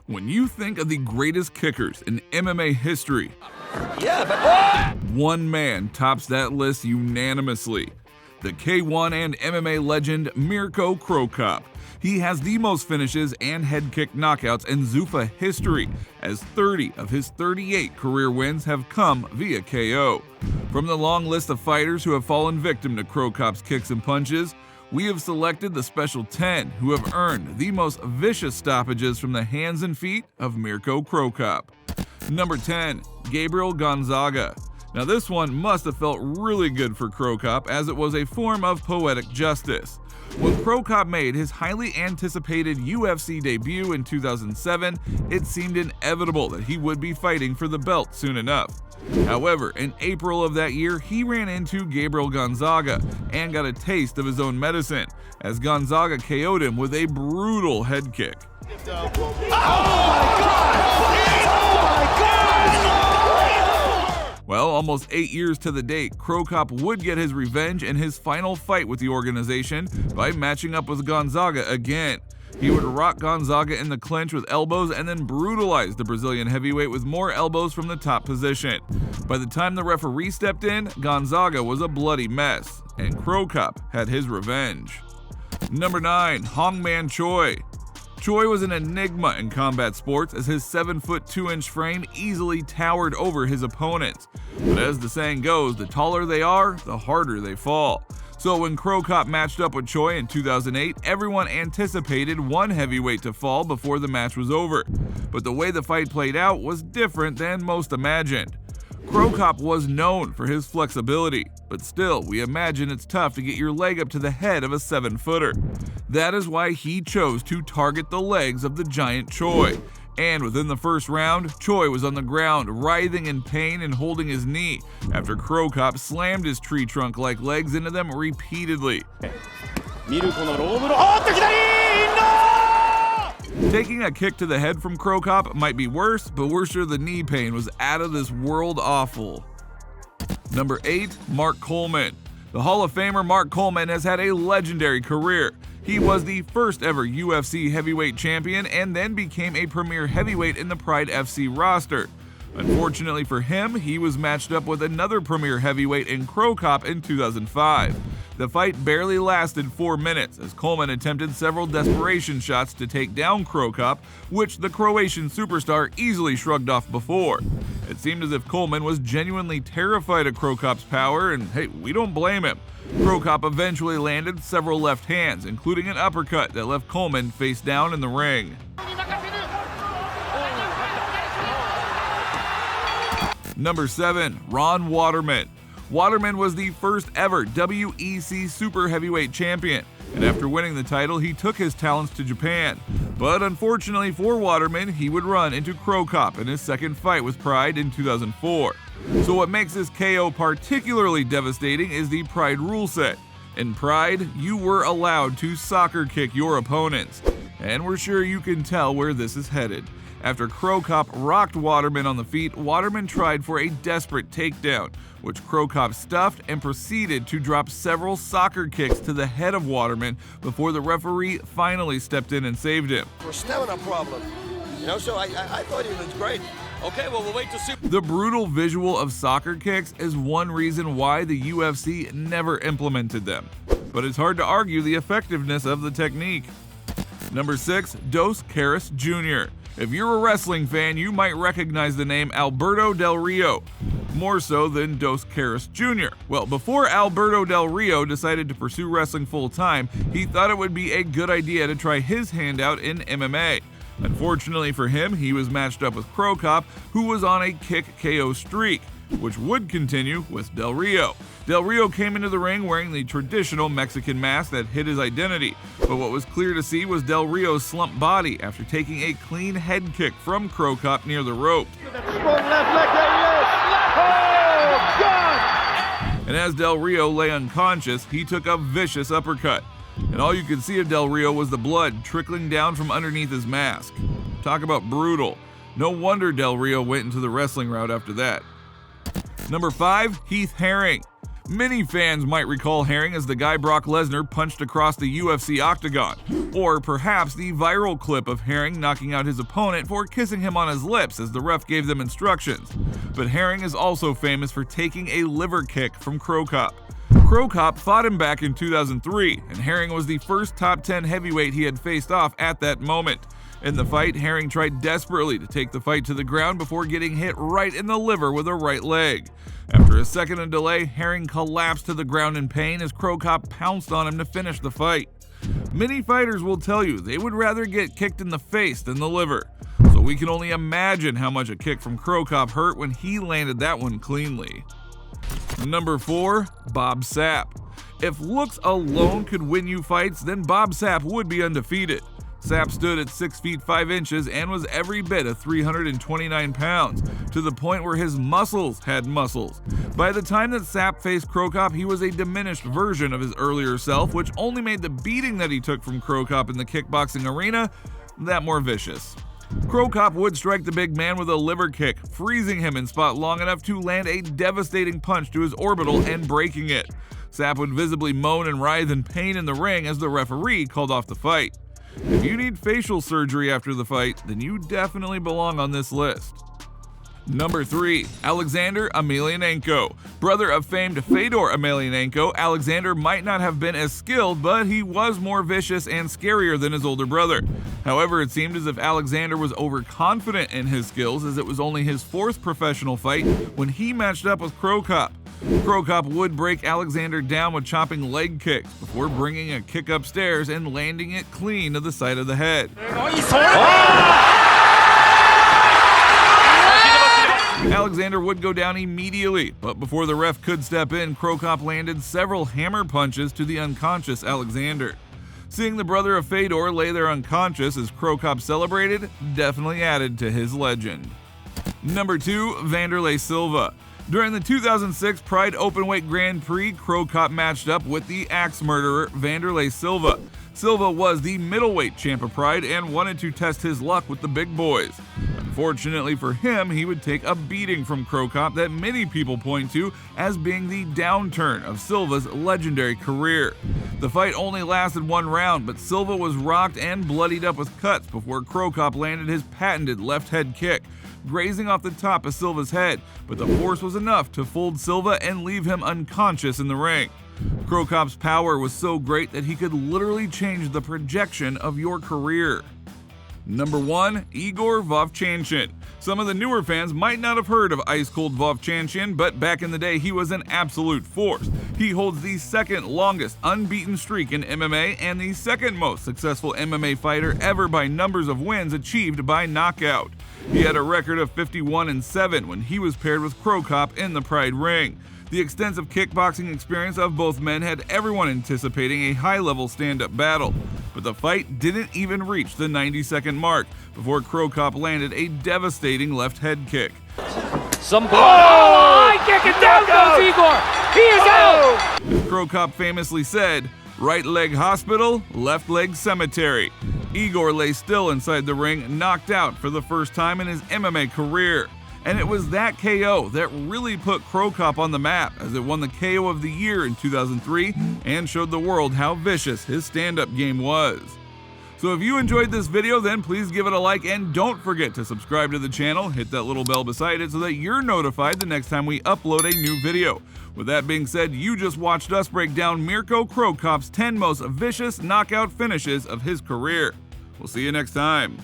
When you think of the greatest kickers in MMA history, one man tops that list unanimously. The K1 and MMA legend Mirko Cro Cop. He has the most finishes and head kick knockouts in Zuffa history, as 30 of his 38 career wins have come via KO. From the long list of fighters who have fallen victim to Cro Cop's kicks and punches, we have selected the special 10 who have earned the most vicious stoppages from the hands and feet of Mirko Cro Cop. Number 10, GABRIEL Gonzaga. Now this one must have felt really good for Cro Cop, as it was a form of poetic justice. When Cro Cop made his highly anticipated UFC debut in 2007, it seemed inevitable that he would be fighting for the belt soon enough. However, in April of that year, he ran into GABRIEL Gonzaga and got a taste of his own medicine, as Gonzaga KO'd him with a brutal head kick. Well, almost 8 years to the date, Cro Cop would get his revenge in his final fight with the organization by matching up with Gonzaga again. He would rock Gonzaga in the clinch with elbows and then brutalize the Brazilian heavyweight with more elbows from the top position. By the time the referee stepped in, Gonzaga was a bloody mess, and Cro Cop had his revenge. Number 9, Hongman Choi. Choi was an enigma in combat sports, as his 7-foot 2-inch frame easily towered over his opponents. But as the saying goes, the taller they are, the harder they fall. So when Cro Cop matched up with Choi in 2008, everyone anticipated one heavyweight to fall before the match was over. But the way the fight played out was different than most imagined. Cro Cop was known for his flexibility, but still, we imagine it's tough to get your leg up to the head of a 7-footer. That is why he chose to target the legs of the giant Choi. And within the first round, Choi was on the ground, writhing in pain and holding his knee, after Cro Cop slammed his tree trunk-like legs into them repeatedly. Taking a kick to the head from Cro Cop might be worse, but we're sure the knee pain was out of this world awful. Number 8, Mark Coleman. The Hall of Famer Mark Coleman has had a legendary career. He was the first ever UFC heavyweight champion and then became a premier heavyweight in the Pride FC roster. Unfortunately for him, he was matched up with another premier heavyweight in Cro Cop in 2005. The fight barely lasted 4 minutes, as Coleman attempted several desperation shots to take down Cro Cop, which the Croatian superstar easily shrugged off before. It seemed as if Coleman was genuinely terrified of Cro Cop's power, and hey, we don't blame him. Cro Cop eventually landed several left hands, including an uppercut that left Coleman face down in the ring. Number 7, Ron Waterman. Waterman was the first ever WEC Super Heavyweight Champion, and after winning the title, he took his talents to Japan. But unfortunately for Waterman, he would run into Cro Cop in his second fight with Pride in 2004. So what makes this KO particularly devastating is the Pride rule set. In Pride, you were allowed to soccer kick your opponents, and we're sure you can tell where this is headed. After Cro Cop rocked Waterman on the feet, Waterman tried for a desperate takedown, which Cro Cop stuffed and proceeded to drop several soccer kicks to the head of Waterman before the referee finally stepped in and saved him. For a stamina problem, so I thought he was great. Okay, well, we'll wait to see. The brutal visual of soccer kicks is one reason why the UFC never implemented them, but it's hard to argue the effectiveness of the technique. Number 6, Dos Caras Jr. If you're a wrestling fan, you might recognize the name Alberto Del Rio, more so than Dos Caras Jr. Well, before Alberto Del Rio decided to pursue wrestling full-time, he thought it would be a good idea to try his hand out in MMA. Unfortunately for him, he was matched up with Cro Cop, who was on a kick KO streak, which would continue with Del Rio. Del Rio came into the ring wearing the traditional Mexican mask that hid his identity, but what was clear to see was Del Rio's slumped body after taking a clean head kick from Cro Cop near the rope. And as Del Rio lay unconscious, he took a vicious uppercut. And all you could see of Del Rio was the blood trickling down from underneath his mask. Talk about brutal. No wonder Del Rio went into the wrestling route after that. Number 5, Heath Herring. Many fans might recall Herring as the guy Brock Lesnar punched across the UFC octagon, or perhaps the viral clip of Herring knocking out his opponent for kissing him on his lips as the ref gave them instructions. But Herring is also famous for taking a liver kick from Cro Cop. Cro Cop fought him back in 2003, and Herring was the first top 10 heavyweight he had faced off at that moment. In the fight, Herring tried desperately to take the fight to the ground before getting hit right in the liver with a right leg. After a second of delay, Herring collapsed to the ground in pain as Cro Cop pounced on him to finish the fight. Many fighters will tell you they would rather get kicked in the face than the liver, so we can only imagine how much a kick from Cro Cop hurt when he landed that one cleanly. Number 4, Bob Sapp. If looks alone could win you fights, then Bob Sapp would be undefeated. Sapp stood at 6 feet 5 inches and was every bit of 329 pounds, to the point where his muscles had muscles. By the time that Sapp faced Cro Cop, he was a diminished version of his earlier self, which only made the beating that he took from Cro Cop in the kickboxing arena that more vicious. Cro Cop would strike the big man with a liver kick, freezing him in spot long enough to land a devastating punch to his orbital and breaking it. Sapp would visibly moan and writhe in pain in the ring as the referee called off the fight. If you need facial surgery after the fight, then you definitely belong on this list. Number 3, Alexander Emelianenko. Brother of famed Fedor Emelianenko, Alexander might not have been as skilled, but he was more vicious and scarier than his older brother. However, it seemed as if Alexander was overconfident in his skills, as it was only his 4th professional fight when he matched up with Cro Cop. Cro Cop would break Alexander down with chopping leg kicks before bringing a kick upstairs and landing it clean to the side of the head. Alexander would go down immediately, but before the ref could step in, Cro Cop landed several hammer punches to the unconscious Alexander. Seeing the brother of Fedor lay there unconscious as Cro Cop celebrated definitely added to his legend. Number 2, Wanderlei Silva. During the 2006 Pride Openweight Grand Prix, Cro Cop matched up with the axe murderer Wanderlei Silva. Silva was the middleweight champ of Pride and wanted to test his luck with the big boys. Unfortunately for him, he would take a beating from Cro Cop that many people point to as being the downturn of Silva's legendary career. The fight only lasted 1 round, but Silva was rocked and bloodied up with cuts before Cro Cop landed his patented left head kick, grazing off the top of Silva's head, but the force was enough to fold Silva and leave him unconscious in the ring. Cro Cop's power was so great that he could literally change the projection of your career. Number 1, Igor Vovchanchyn. Some of the newer fans might not have heard of Ice Cold Vovchanchyn, but back in the day he was an absolute force. He holds the 2nd longest unbeaten streak in MMA and the 2nd most successful MMA fighter ever by numbers of wins achieved by knockout. He had a record of 51-7 when he was paired with Cro Cop in the Pride ring. The extensive kickboxing experience of both men had everyone anticipating a high-level stand-up battle, but the fight didn't even reach the 90-second mark before Cro Cop landed a devastating left head kick. Some blood. Oh, high kick and down goes Igor. He is out. As Cro Cop famously said, "Right leg hospital, left leg cemetery." Igor lay still inside the ring, knocked out for the first time in his MMA career. And it was that KO that really put Cro Cop on the map, as it won the KO of the year in 2003 and showed the world how vicious his stand-up game was. So if you enjoyed this video, then please give it a like and don't forget to subscribe to the channel, hit that little bell beside it so that you're notified the next time we upload a new video. With that being said, you just watched us break down Mirko Cro Cop's 10 most vicious knockout finishes of his career. We'll see you next time.